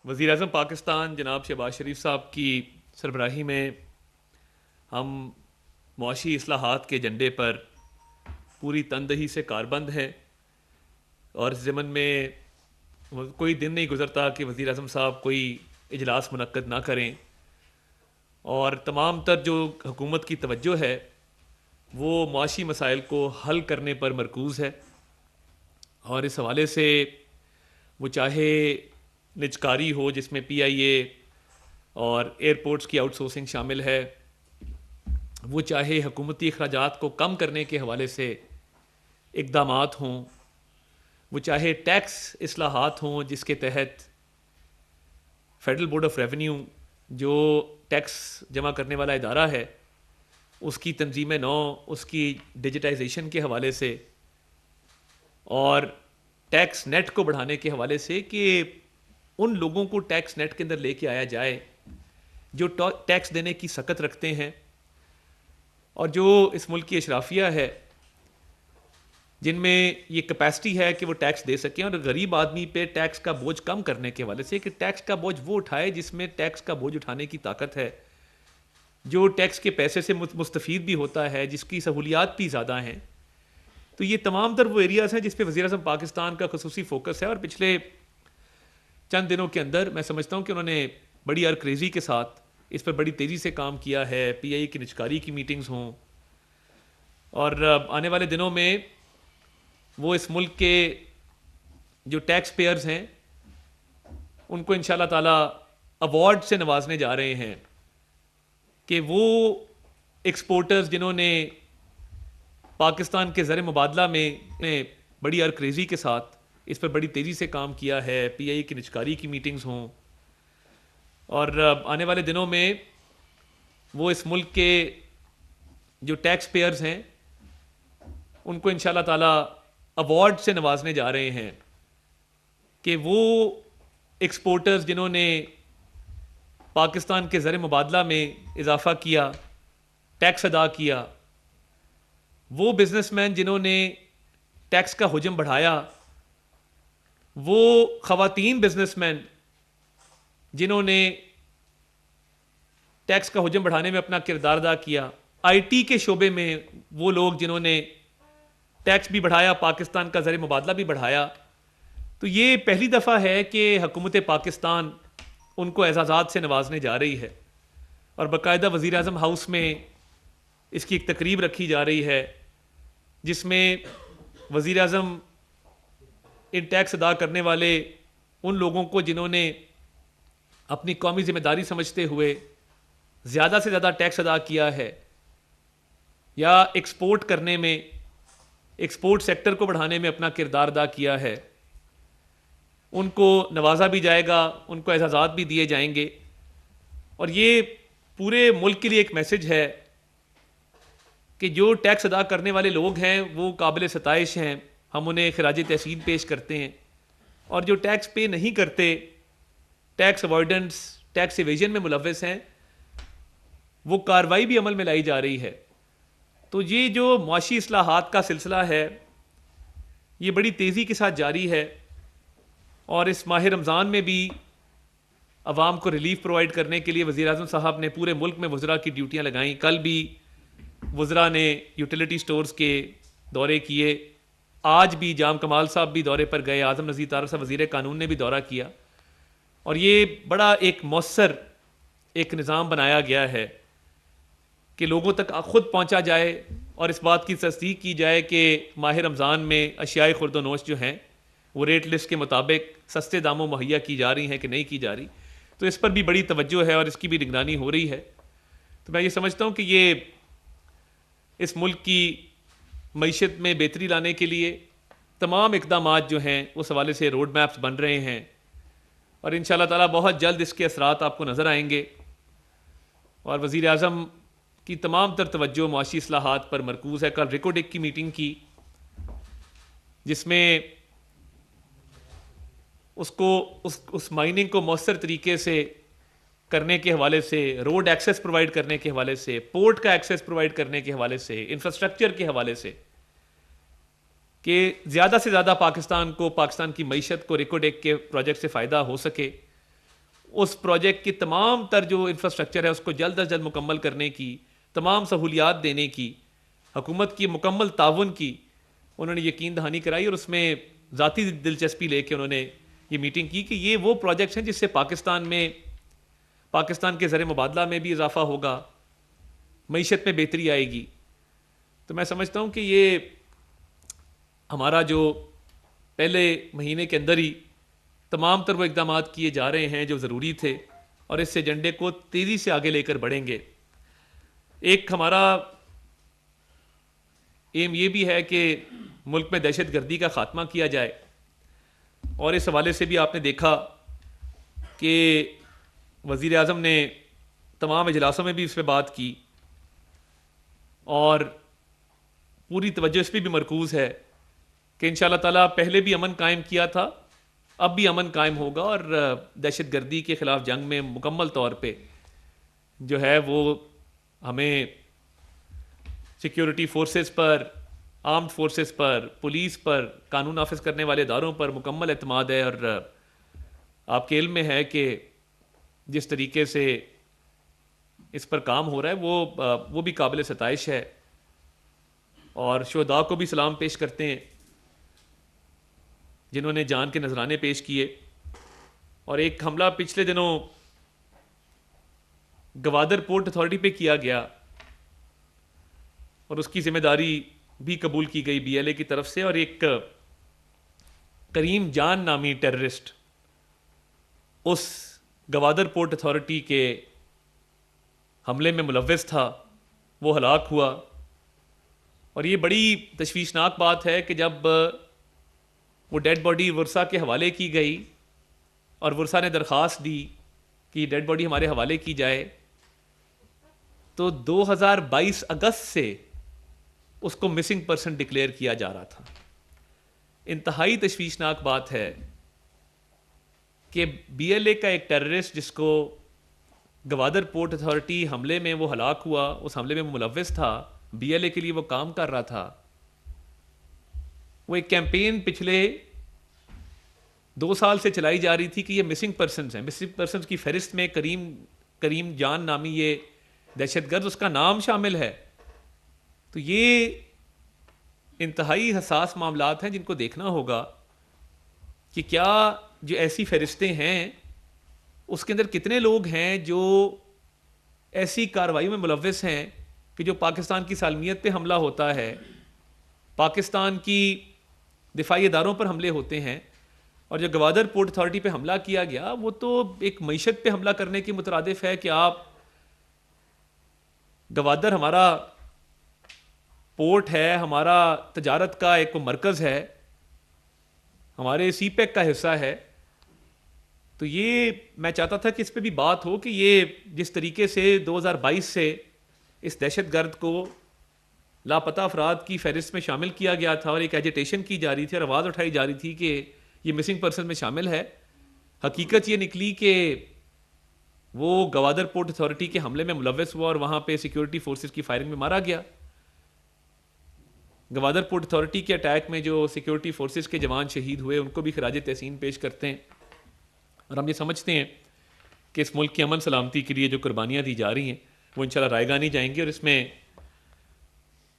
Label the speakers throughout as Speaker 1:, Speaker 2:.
Speaker 1: वज़ीर-ए-आज़म पाकिस्तान जनाब शहबाज शरीफ साहब की सरबराही में हम मुआशी इस्लाहात के एजेंडे पर पूरी तनदही से कारबंद हैं और इस ज़मन में कोई दिन नहीं गुज़रता कि वज़ीर-ए-आज़म साहब कोई इजलास मुनक्कद ना करें और तमाम तर जो हुकूमत की तवज्जो है वो मुआशी मसाइल को हल करने पर मरकूज़ है। और इस हवाले से वो चाहे निजकारी हो जिसमें PIA और एयरपोर्ट्स की आउटसोर्सिंग शामिल है, वो चाहे हुकूमती अखराजात को कम करने के हवाले से इक़दामात हों, वो चाहे टैक्स इस्लाहात हों जिसके तहत फेडरल बोर्ड ऑफ रेवेन्यू जो टैक्स जमा करने वाला इदारा है उसकी तंजीम नौ, उसकी डिजिटाइजेशन के हवाले से और टैक्स नेट को बढ़ाने के हवाले से कि उन लोगों को टैक्स नेट के अंदर लेके आया जाए जो टैक्स देने की सकत रखते हैं और जो इस मुल्क की अशराफिया है जिनमें ये कैपेसिटी है कि वो टैक्स दे सकें और गरीब आदमी पे टैक्स का बोझ कम करने के हवाले से कि टैक्स का बोझ वो उठाए जिसमें टैक्स का बोझ उठाने की ताकत है, जो टैक्स के पैसे से मुस्तफ़ीद भी होता है, जिसकी सहूलियात भी ज़्यादा हैं। तो ये तमाम तर वो एरियाज़ हैं जिस पे वज़ीर-ए-आज़म पाकिस्तान का खुसूसी फोकस है और पिछले चंद दिनों के अंदर मैं समझता हूँ कि उन्होंने बड़ी अरक्रेज़ी के साथ इस पर बड़ी तेज़ी से काम किया है। PIA की निजकारी की मीटिंग्स हों और आने वाले दिनों में वो इस मुल्क के जो टैक्स पेयर्स हैं उनको इंशाल्लाह ताला अवार्ड से नवाजने जा रहे हैं कि वो एक्सपोर्टर्स जिन्होंने पाकिस्तान के ज़र मुबादला में बड़ी अरक्रेज़ी के साथ इस पर बड़ी तेज़ी से काम किया है, PIA की निजकारी की मीटिंग्स हों और आने वाले दिनों में वो इस मुल्क के जो टैक्स पेयर्स हैं उनको इंशाल्लाह ताला अवार्ड से नवाजने जा रहे हैं कि वो एक्सपोर्टर्स जिन्होंने पाकिस्तान के ज़र मुबादला में इजाफ़ा किया, टैक्स अदा किया, वो बिजनेसमैन जिन्होंने टैक्स का हुजम बढ़ाया, वो ख़वातीन बिजनेसमैन जिन्होंने टैक्स का हुजम बढ़ाने में अपना किरदार अदा किया, IT के शोबे में वो लोग जिन्होंने टैक्स भी बढ़ाया, पाकिस्तान का ज़र मुबादला भी बढ़ाया। तो ये पहली दफ़ा है कि हुकूमत पाकिस्तान उनको एजाज़ात से नवाजने जा रही है और बाकायदा वज़ीर-ए-आज़म हाउस में इसकी एक तकरीब रखी जा रही है जिसमें वज़ीर-ए-आज़म इन टैक्स अदा करने वाले उन लोगों को जिन्होंने अपनी कौमी जिम्मेदारी समझते हुए ज़्यादा से ज़्यादा टैक्स अदा किया है या एक्सपोर्ट करने में, एक्सपोर्ट सेक्टर को बढ़ाने में अपना किरदार अदा किया है, उनको नवाजा भी जाएगा, उनको एजाज़ात भी दिए जाएंगे। और ये पूरे मुल्क के लिए एक मैसेज है कि जो टैक्स अदा करने वाले लोग हैं वो काबिल सताइश हैं, हम उन्हें खराज तहसीन पेश करते हैं और जो टैक्स पे नहीं करते, टैक्स अवॉइडेंस, टैक्स इवेजन में मुलव्वस हैं, वो कार्रवाई भी अमल में लाई जा रही है। तो ये जो मुआशी इस्लाहात का सिलसिला है ये बड़ी तेज़ी के साथ जारी है और इस माह रमज़ान में भी अवाम को रिलीफ प्रोवाइड करने के लिए वज़ीर-ए-आज़म साहब ने पूरे मुल्क में वज़रा की ड्यूटियाँ लगाईं। कल भी वज़रा ने यूटिलिटी स्टोर्स के दौरे किए, आज भी जाम कमाल साहब भी दौरे पर गए, आज़म नज़ीर तारक साहब वज़ीर कानून ने भी दौरा किया और ये बड़ा एक मौसर एक निज़ाम बनाया गया है कि लोगों तक ख़ुद पहुँचा जाए और इस बात की तस्दीक की जाए कि माह रमज़ान में अशियाए खुर्द-ओ-नोश जो हैं वो रेट लिस्ट के मुताबिक सस्ते दामों मुहैया की जा रही हैं कि नहीं की जा रही। तो इस पर भी बड़ी तवज्जो है और इसकी भी निगरानी हो रही है। तो मैं ये समझता हूँ कि ये इस मुल्क की मईशत में बेहतरी लाने के लिए तमाम इक़दामात जो हैं उस हवाले से रोड मैप्स बन रहे हैं और इंशाअल्लाह ताला बहुत जल्द इसके असरात आपको नज़र आएंगे। और वज़ीर-ए-आज़म की तमाम तर तवज्जो मुआशी इस्लाहात पर मरकूज़ है। कल रिकोडिक की मीटिंग की जिसमें उसको उस माइनिंग को मौसर तरीके से करने के हवाले से, रोड एक्सेस प्रोवाइड करने के हवाले से, पोर्ट का एक्सेस प्रोवाइड करने के हवाले से, इंफ्रास्ट्रक्चर के हवाले से कि ज़्यादा से ज़्यादा पाकिस्तान की मईशत को रिकोडेक के प्रोजेक्ट से फ़ायदा हो सके उस प्रोजेक्ट की तमाम तर जो इंफ्रास्ट्रक्चर है उसको जल्द अज जल्द मुकम्मल करने की, तमाम सहूलियात देने की, हुकूमत की मुकम्मल ताउन की उन्होंने यकीन दहानी कराई और उसमें ज़ाती दिलचस्पी लेके उन्होंने ये मीटिंग की कि ये वो प्रोजेक्ट्स हैं जिससे पाकिस्तान के ज़र मुबादला में भी इजाफा होगा, मईशत में बेहतरी आएगी। तो मैं समझता हूँ कि ये हमारा जो पहले महीने के अंदर ही तमाम तर वो इकदाम किए जा रहे हैं जो ज़रूरी थे और इस एजेंडे को तेज़ी से आगे लेकर बढ़ेंगे। एक हमारा एम ये भी है कि मुल्क में दहशत गर्दी का ख़ात्मा किया जाए और इस हवाले से भी आपने देखा कि वज़ीर आज़म ने तमाम इजलासों में भी इस पर बात की और पूरी तवज्जो इस पर भी मरकूज़ है कि इंशाअल्लाह ताला पहले भी अमन कायम किया था, अब भी अमन कायम होगा और दहशत गर्दी के ख़िलाफ़ जंग में मुकम्मल तौर पे जो है वो हमें सिक्योरिटी फोर्सेस पर, आर्म्ड फोर्सेस पर, पुलिस पर, कानून नाफिज करने वाले इदारों पर मुकम्मल एतमाद है। और आपके इल्म में है कि जिस तरीके से इस पर काम हो रहा है वो भी काबिल सताइश है और शुहदा को भी सलाम पेश करते हैं जिन्होंने जान के नजराने पेश किए। और एक हमला पिछले दिनों गवादर पोर्ट अथॉरिटी पे किया गया और उसकी जिम्मेदारी भी कबूल की गई BLA की तरफ से और एक करीम जान नामी टेररिस्ट उस गवादर पोर्ट अथॉरिटी के हमले में मुलव्वस था, वो हलाक हुआ। और ये बड़ी तशवीशनाक बात है कि जब वो डेड बॉडी वर्सा के हवाले की गई और वर्सा ने दरख्वास्त दी कि डेड बॉडी हमारे हवाले की जाए, तो 2022 अगस्त से उसको मिसिंग पर्सन डिक्लेयर किया जा रहा था। इंतहाई तशवीशनाक बात है कि BLA का एक टेररिस्ट जिसको गवादर पोर्ट अथॉरिटी हमले में वो हलाक हुआ, उस हमले में मुलव्वस था, BLA के लिए वो काम कर रहा था। वो एक कैंपेन पिछले 2 साल से चलाई जा रही थी कि ये मिसिंग पर्सनस हैं। मिसिंग पर्सनस की फहरिस्त में करीम जान नामी ये दहशतगर्द, उसका नाम शामिल है। तो ये इंतहाई हसास मामलात हैं जिनको देखना होगा कि क्या जो ऐसी फहरिस्तें हैं उसके अंदर कितने लोग हैं जो ऐसी कार्रवाई में मुलव्वस हैं कि जो पाकिस्तान की सालमियत पे हमला होता है, पाकिस्तान की दिफाई इदारों पर हमले होते हैं। और जो गवादर पोर्ट अथॉरिटी पे हमला किया गया वो तो एक मईशत पे हमला करने के मुतरादिफ है कि आप गवादर हमारा पोर्ट है, हमारा तजारत का एक मरकज़ है, हमारे CPEC का हिस्सा है। तो ये मैं चाहता था कि इस पे भी बात हो कि ये जिस तरीके से 2022 से इस दहशतगर्द को लापता अफराद की फहरिस्त में शामिल किया गया था और एक एजिटेशन की जा रही थी और आवाज़ उठाई जा रही थी कि ये मिसिंग पर्सन में शामिल है, हकीकत ये निकली कि वो गवादर पोर्ट अथॉरिटी के हमले में मुलव्वस हुआ और वहाँ पे सिक्योरिटी फोर्सेस की फायरिंग में मारा गया। गवादर पोर्ट अथॉरिटी के अटैक में जो सिक्योरिटी फोर्सेस के जवान शहीद हुए उनको भी खराज तहसीन पेश करते हैं और हम ये समझते हैं कि इस मुल्क की अमन सलामती के लिए जो कुर्बानियाँ दी जा रही हैं वो इंशाल्लाह रायगानी जाएंगी और इसमें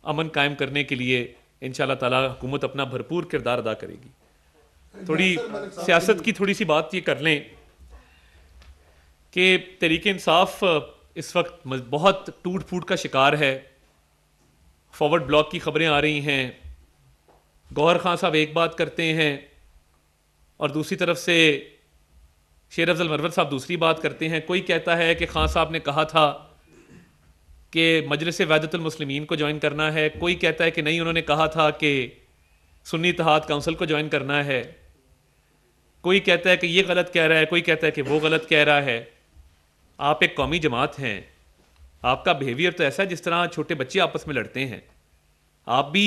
Speaker 1: अमन कायम करने के लिए इंशाल्लाह ताला हुकूमत अपना भरपूर किरदार अदा करेगी। थोड़ी सियासत की थोड़ी सी बात ये कर लें कि तहरीक इंसाफ इस वक्त बहुत टूट फूट का शिकार है। फॉरवर्ड ब्लॉक की खबरें आ रही हैं, गौहर खान साहब एक बात करते हैं और दूसरी तरफ से शेर अफजल मरवत साहब दूसरी बात करते हैं। कोई कहता है कि खान साहब ने कहा था कि मजलिस वहदतुल मुस्लिमीन को ज्वाइन करना है, कोई कहता है कि नहीं उन्होंने कहा था कि सुन्नी इत्तेहाद काउंसिल को ज्वाइन करना है, कोई कहता है कि ये गलत कह रहा है, कोई कहता है कि वो गलत कह रहा है। आप एक कौमी जमात हैं, आपका बिहेवियर तो ऐसा है जिस तरह छोटे बच्चे आपस में लड़ते हैं। आप भी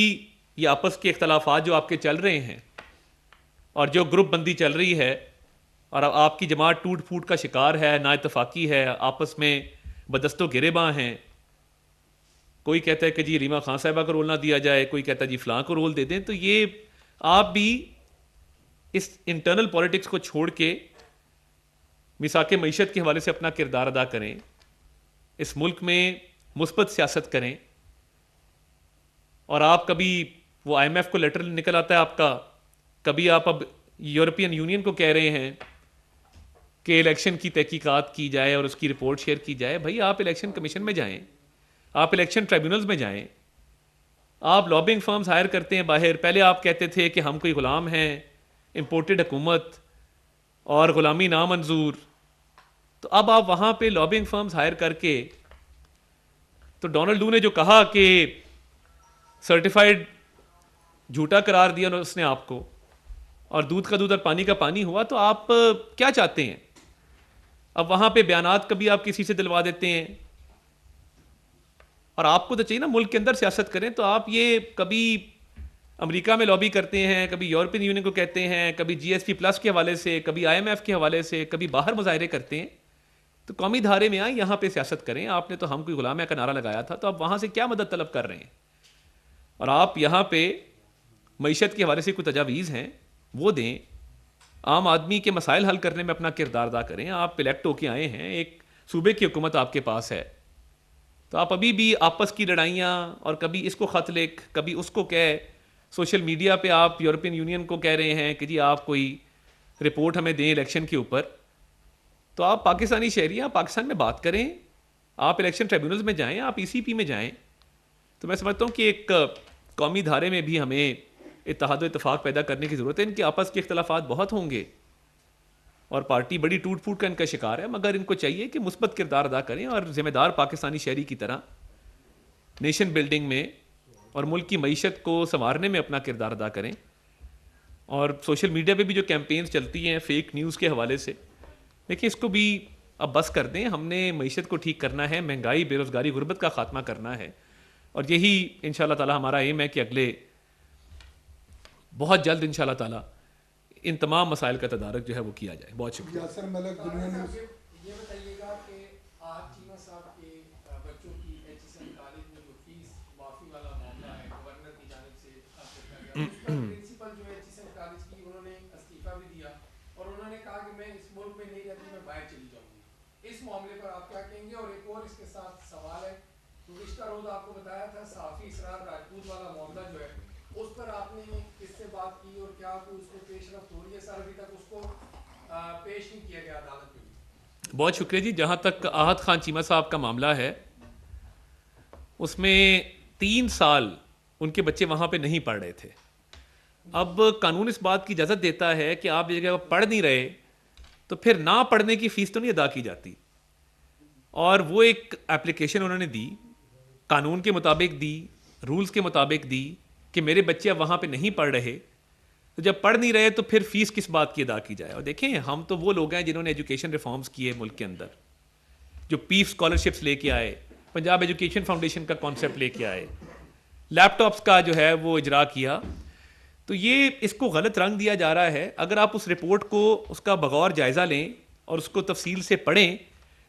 Speaker 1: ये आपस के इख्तलाफात जो आपके चल रहे हैं और जो ग्रुप बंदी चल रही है और आपकी जमात टूट फूट का शिकार है, ना इत्तफाकी है, आपस में बदस्तो गिरेबां हैं। कोई कहता है कि जी रीमा खान साहिबा को रोल ना दिया जाए, कोई कहता है जी फलां को रोल दे दें। तो ये आप भी इस इंटरनल पॉलिटिक्स को छोड़ के मिसाक मईशत के हवाले से अपना किरदार अदा करें, इस मुल्क में मुस्बत सियासत करें। और आप कभी वो IMF को लेटर निकल आता है आपका, कभी आप अब यूरोपियन यूनियन को कह रहे हैं कि इलेक्शन की तहकीकात की जाए और उसकी रिपोर्ट शेयर की जाए। भाई आप इलेक्शन कमीशन में जाएं, आप इलेक्शन ट्राइब्यूनल्स में जाएं, आप लॉबिंग फर्म्स हायर करते हैं बाहर। पहले आप कहते थे कि हम कोई ग़ुलाम हैं, इम्पोर्टेड हुकूमत और ग़ुलामी नामंजूर, तो अब आप वहाँ पे लॉबिंग फर्म्स हायर करके, तो डोनाल्ड डू ने जो कहा कि सर्टिफाइड झूठा करार दिया उसने आपको, और दूध का दूध और पानी का पानी हुआ, तो आप क्या चाहते हैं? अब वहाँ पे बयानात कभी आप किसी से दिलवा देते हैं, और आपको तो चाहिए ना मुल्क के अंदर सियासत करें। तो आप ये कभी अमेरिका में लॉबी करते हैं, कभी यूरोपियन यूनियन को कहते हैं, कभी GSP+ के हवाले से, कभी IMF के हवाले से, कभी बाहर मुजाहरे करते हैं। तो कौमी धारे में आए, यहाँ पे सियासत करें। आपने तो हम कोई गुलाम है का नारा लगाया था, तो आप वहाँ से क्या मदद तलब कर रहे हैं? और आप यहाँ पे मईशत के हवाले से कोई तजावीज़ हैं वो दें, आम आदमी के मसाइल हल करने में अपना किरदार अदा करें। आप इलेक्ट होके आए हैं, एक सूबे की हुकूमत आपके पास है, तो आप अभी भी आपस की लड़ाइयाँ और कभी इसको ख़त लिख, कभी उसको कह, सोशल मीडिया पे आप यूरोपियन यूनियन को कह रहे हैं कि जी आप कोई रिपोर्ट हमें दें इलेक्शन के ऊपर। तो आप पाकिस्तानी शहरी हैं, आप पाकिस्तान में बात करें, आप इलेक्शन ट्राइब्यूनल्स में जाएं, आप ECP में जाएं। तो मैं समझता हूँ कि एक कौमी धारे में भी हमें इत्तेहाद व इत्तफाक पैदा करने की ज़रूरत है। इनके आपस के इख्तलाफात बहुत होंगे और पार्टी बड़ी टूट फूट का इनका शिकार है, मगर इनको चाहिए कि मुस्बत किरदार अदा करें और ज़िम्मेदार पाकिस्तानी शहरी की तरह नेशन बिल्डिंग में और मुल्क की मईशत को संवारने में अपना किरदार अदा करें। और सोशल मीडिया पे भी जो कैंपेन्स चलती हैं फेक न्यूज़ के हवाले से, देखिए इसको भी अब बस कर दें। हमने मईशत को ठीक करना है, महंगाई, बेरोज़गारी, गुर्बत का ख़ात्मा करना है, और यही इंशाअल्लाह ताला हमारा एम है कि अगले बहुत जल्द इंशाअल्लाह ताला इन तमाम मसाइल का तदारक जो है वो किया जाए। बहुत शुक्रिया।
Speaker 2: ये बताइएगा कि आज चीमा साहब के बच्चों की HSM कॉलेज में जो फीस माफी वाला मामला है गवर्नर की जानिब से प्रिंसिपल जो है HSM कॉलेज की, उन्होंने इस्तीफा भी दिया और उन्होंने कहा कि मैं इस मुल्क में नहीं रहती, मैं बाहर चली जाऊंगी। इस मामले पर आप क्या कहेंगे? और एक और इसके साथ सवाल है, गुज़िश्ता रोज़ आपको बताया था सहाफ़ी इसरार राजपूत वाला मामला जो है, उस पर आपने किससे बात की और क्या कोई उसमें पेशरफ्त हो रही है? सर अभी तक उसको पेश नहीं किया गया अदालत में।
Speaker 1: बहुत शुक्रिया जी। जहाँ तक आहत खान चीमा साहब का मामला है, उसमें 3 साल उनके बच्चे वहाँ पे नहीं पढ़ रहे थे। अब कानून इस बात की इजाज़त देता है कि आप जगह पढ़ नहीं रहे तो फिर ना पढ़ने की फ़ीस तो नहीं अदा की जाती। और वो एक एप्लीकेशन उन्होंने दी, कानून के मुताबिक दी, रूल्स के मुताबिक दी कि मेरे बच्चे अब वहाँ पे नहीं पढ़ रहे, तो जब पढ़ नहीं रहे तो फिर फीस किस बात की अदा की जाए? और देखें, हम तो वो लोग हैं जिन्होंने एजुकेशन रिफॉर्म्स किए मुल्क के अंदर, जो पीस स्कॉलरशिप्स लेके आए, पंजाब एजुकेशन फाउंडेशन का कॉन्सेप्ट लेके आए, लैपटॉप्स का जो है वो इजरा किया। तो ये इसको गलत रंग दिया जा रहा है। अगर आप उस रिपोर्ट को उसका बगौर जायज़ा लें और उसको तफसील से पढ़ें,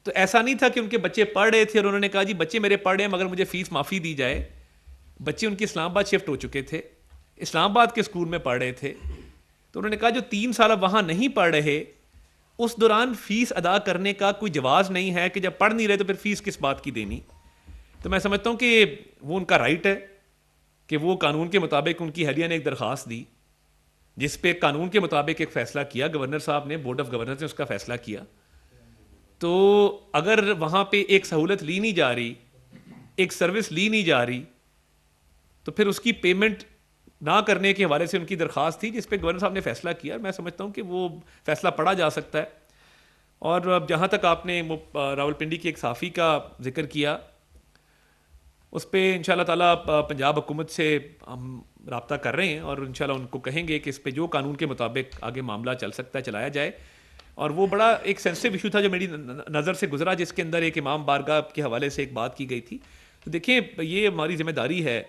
Speaker 1: तो ऐसा नहीं था कि उनके बच्चे पढ़ रहे थे और उन्होंने कहा जी बच्चे मेरे पढ़ रहे हैं मगर मुझे फ़ीस माफ़ी दी जाए। बच्चे उनके इस्लामाबाद शिफ्ट हो चुके थे, इस्लामाबाद के स्कूल में पढ़ रहे थे, तो उन्होंने कहा जो 3 साल अब वहाँ नहीं पढ़ रहे, उस दौरान फ़ीस अदा करने का कोई जवाज़ नहीं है कि जब पढ़ नहीं रहे तो फिर फ़ीस किस बात की देनी। तो मैं समझता हूँ कि वो उनका राइट है कि वो कानून के मुताबिक, उनकी अहलिया ने एक दरख्वास्त दी जिस पे कानून के मुताबिक एक फ़ैसला किया, गवर्नर साहब ने, बोर्ड ऑफ गवर्नर्स ने उसका फ़ैसला किया। तो अगर वहाँ पे एक सहूलत ली नहीं जा रही, एक सर्विस ली नहीं जा रही, तो फिर उसकी पेमेंट ना करने के हवाले से उनकी दरख्वास्त थी जिस पे गवर्नर साहब ने फ़ैसला किया। मैं समझता हूँ कि वो फ़ैसला पढ़ा जा सकता है। और जहाँ तक आपने रावलपिंडी की एक साफ़ी का जिक्र किया, उस पर इंशाल्लाह ताला पंजाब हुकूमत से हम रब्ता कर रहे हैं और इंशाल्लाह उनको कहेंगे कि इस पे जो कानून के मुताबिक आगे मामला चल सकता है चलाया जाए। और वो बड़ा एक सेंसिटिव इशू था जो मेरी नज़र से गुजरा, जिसके अंदर एक इमाम बारगाह के हवाले से एक बात की गई थी। तो देखिए, ये हमारी ज़िम्मेदारी है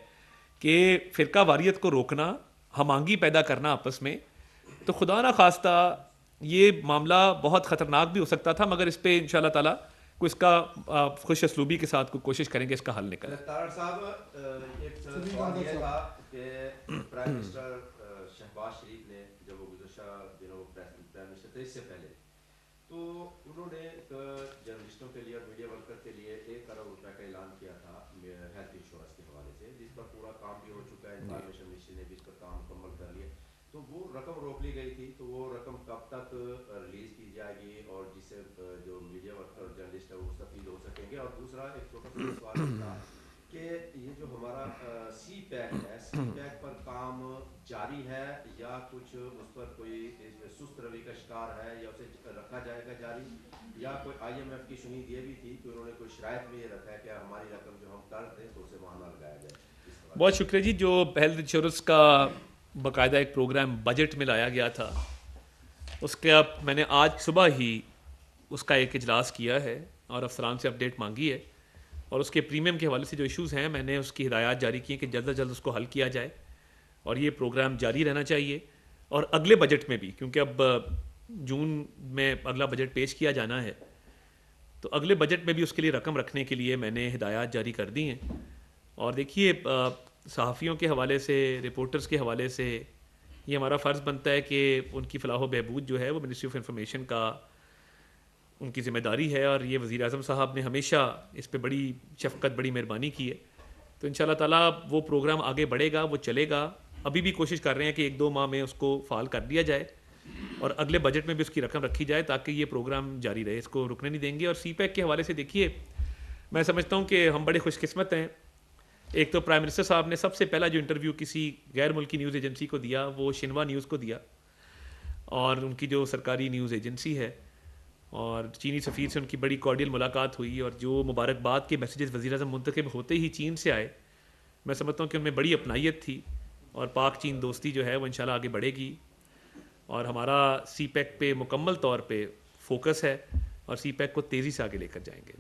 Speaker 1: कि फ़िरका वारियत को रोकना, हमांगी पैदा करना आपस में। तो खुदा ना खास्ता ये मामला बहुत ख़तरनाक भी हो सकता था, मगर इस पर इंशाल्लाह ताला को इसका खुश असलूबी के साथ कोई कोशिश करेंगे इसका हल निकले।
Speaker 3: तारड़ साहब, एक सवाल यह था कि प्राइम मिनिस्टर शहबाज शरीफ ने जब वो गुज़श्ता दिनों प्राइम मिनिस्टर थे इससे पहले, तो तो उन्होंने जर्नलिस्टों के लिए और मीडिया वर्कर के लिए 1 करोड़ रुपए का ऐलान किया था हेल्थ इंश्योरेंस के हवाले से, जिस पर पूरा काम भी हो चुका है। इन्फॉर्मेशन मिनिस्ट्री ने भी इस पर काम मुकम्मल कर लिया। तो वो रकम रोक ली गई थी, तो वो रकम कब तक रिलीज की जाएगी और जिससे जो मीडिया वर्कर और जर्नलिस्ट है वो मुस्तफीद हो सकेंगे। और दूसरा एक छोटा सा सवाल था कि ये जो हमारा सी पैक है, सी पैक पर काम जारी है या कुछ उस पर कोई सुस्त रवि का शिकार है, या उसे रखा जाएगा जारी, या कोई IMF की शुनीद ये भी थी कि उन्होंने कोई शरायत में ये रखा है कि हमारी रकम जो हम कर दें तो उसे वहाँ ना लगाया जाए।
Speaker 1: बहुत शुक्रिया जी। जो हेल्थ इंश्योरेंस का बाकायदा एक प्रोग्राम बजट में लाया गया था, उसके मैंने आज सुबह ही उसका एक इजलास किया है और अफसरान से अपडेट मांगी है, और उसके प्रीमियम के हवाले से जो इश्यूज़ हैं मैंने उसकी हिदायत जारी की हैं कि जल्द से जल्द उसको हल किया जाए और ये प्रोग्राम जारी रहना चाहिए। और अगले बजट में भी, क्योंकि अब जून में अगला बजट पेश किया जाना है, तो अगले बजट में भी उसके लिए रकम रखने के लिए मैंने हिदायत जारी कर दी हैं। और देखिए, सहाफ़ियों के हवाले से, रिपोर्टर्स के हवाले से ये हमारा फ़र्ज़ बनता है कि उनकी फ़लाह व बहबूद जो है वो मिनिस्ट्री ऑफ इंफॉर्मेशन का उनकी ज़िम्मेदारी है, और ये वज़ीर आज़म साहब ने हमेशा इस पे बड़ी शफ़क़त, बड़ी मेहरबानी की है। तो इंशाअल्लाह ताला वो प्रोग्राम आगे बढ़ेगा, वो चलेगा। अभी भी कोशिश कर रहे हैं कि 1-2 माह में उसको फ़ाल कर दिया जाए और अगले बजट में भी उसकी रकम रखी जाए ताकि ये प्रोग्राम जारी रहे, इसको रुकने नहीं देंगे। और CPAC के हवाले से देखिए, मैं समझता हूँ कि हम बड़े खुशकिस्मत हैं। एक तो प्राइम मिनिस्टर साहब ने सबसे पहला जो इंटरव्यू किसी गैर मुल्की न्यूज़ एजेंसी को दिया वो शिन्वा न्यूज़ को दिया, और उनकी जो सरकारी न्यूज़ एजेंसी है, और चीनी सफ़ीर से उनकी बड़ी कॉर्डियल मुलाकात हुई, और जो मुबारकबाद के मैसेजेस वज़ीर आज़म मुंतखब होते ही चीन से आए, मैं समझता हूँ कि उनमें बड़ी अपनाइयत थी, और पाक चीन दोस्ती जो है वो इंशाल्लाह आगे बढ़ेगी। और हमारा CPAC पे मुकम्मल तौर पे फोकस है, और CPAC को तेज़ी से आगे लेकर जाएंगे।